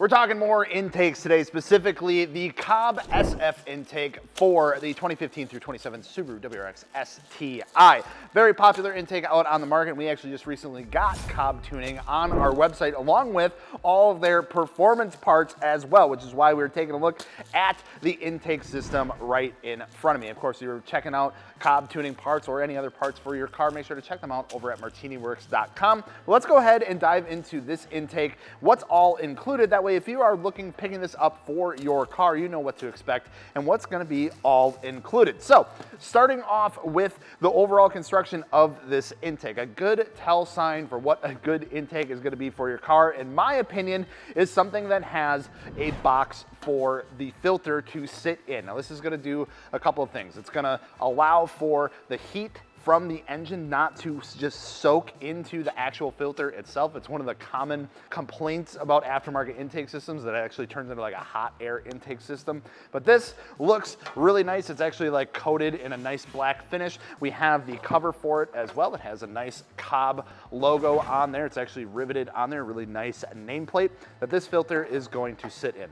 We're talking more intakes today, specifically the Cobb SF Intake for the 2015 through 27 Subaru WRX STI. Very popular intake out on the market. We actually just recently got Cobb tuning on our website along with all of their performance parts as well, which is why we're taking a look at the intake system right in front of me. Of course, if you're checking out Cobb tuning parts or any other parts for your car, make sure to check them out over at martiniworks.com. Let's go ahead and dive into this intake, what's all included. That way, if you are picking this up for your car, you know what to expect and what's going to be all included. So, starting off with the overall construction of this intake, a good tell sign for what a good intake is going to be for your car, in my opinion, is something that has a box for the filter to sit in. Now, this is going to do a couple of things. It's going to allow for the heat from the engine not to just soak into the actual filter itself. It's one of the common complaints about aftermarket intake systems that it actually turns into like a hot air intake system. But this looks really nice. It's actually like coated in a nice black finish. We have the cover for it as well. It has a nice Cobb logo on there. It's actually riveted on there, really nice nameplate that this filter is going to sit in.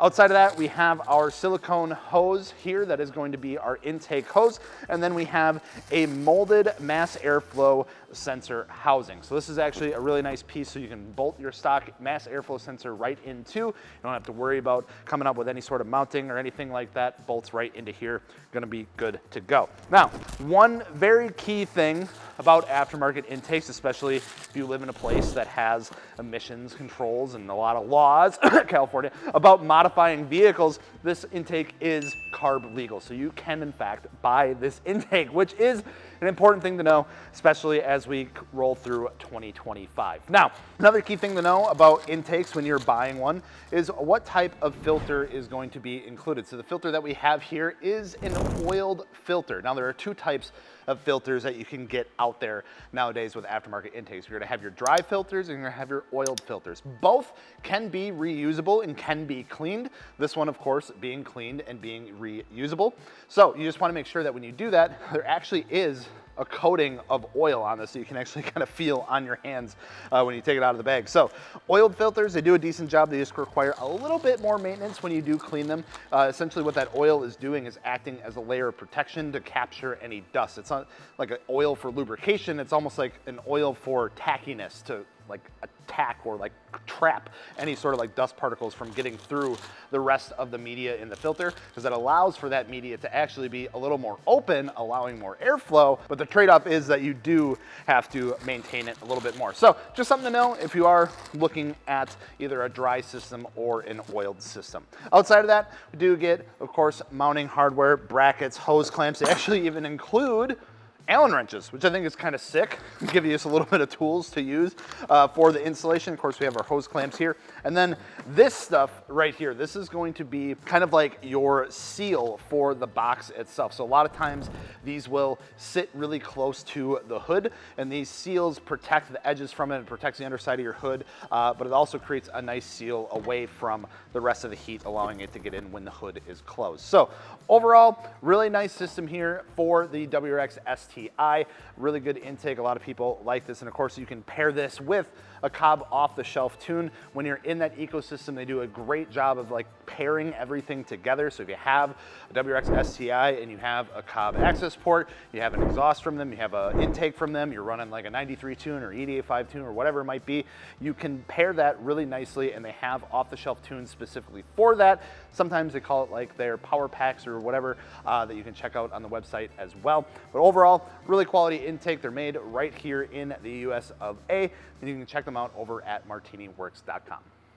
Outside of that, we have our silicone hose here that is going to be our intake hose. And then we have a molded mass airflow sensor housing. So this is actually a really nice piece, so you can bolt your stock mass airflow sensor right into. You don't have to worry about coming up with any sort of mounting or anything like that. Bolts right into here, gonna be good to go. Now, one very key thing about aftermarket intakes, especially if you live in a place that has emissions controls and a lot of laws, California, about modifying vehicles, this intake is CARB legal. So you can, in fact, buy this intake, which is an important thing to know, especially as we roll through 2025. Now, another key thing to know about intakes when you're buying one is what type of filter is going to be included. So the filter that we have here is an oiled filter. Now, there are two types of filters that you can get out there nowadays with aftermarket intakes. You're gonna have your dry filters and you're gonna have your oiled filters. Both can be reusable and can be cleaned. This one, of course, being cleaned and being reusable. So you just wanna make sure that when you do that, there actually is a coating of oil on this, so you can actually kind of feel on your hands when you take it out of the bag. So oiled filters, they do a decent job. They just require a little bit more maintenance when you do clean them. Essentially what that oil is doing is acting as a layer of protection to capture any dust. It's not like an oil for lubrication. It's almost like an oil for tackiness to like attack or like trap any sort of like dust particles from getting through the rest of the media in the filter, because that allows for that media to actually be a little more open, allowing more airflow. But the trade-off is that you do have to maintain it a little bit more. So just something to know if you are looking at either a dry system or an oiled system. Outside of that, we do get, of course, mounting hardware, brackets, hose clamps. They actually even include Allen wrenches, which I think is kind of sick. Give you just a little bit of tools to use for the installation. Of course, we have our hose clamps here. And then this stuff right here, this is going to be kind of like your seal for the box itself. So a lot of times these will sit really close to the hood, and these seals protect the edges from it and protects the underside of your hood, but it also creates a nice seal away from the rest of the heat, allowing it to get in when the hood is closed. So overall, really nice system here for the WRX STI. Really good intake. A lot of people like this. And of course, you can pair this with a Cobb off-the-shelf tune. When you're in that ecosystem, they do a great job of like pairing everything together. So if you have a WRX STI and you have a Cobb Accessport, you have an exhaust from them, you have an intake from them, you're running like a 93 tune or EDA5 tune or whatever it might be, you can pair that really nicely, and they have off-the-shelf tunes specifically for that. Sometimes they call it like their power packs or whatever that you can check out on the website as well. But overall, really quality intake. They're made right here in the US of A, and you can check them out over at martiniworks.com.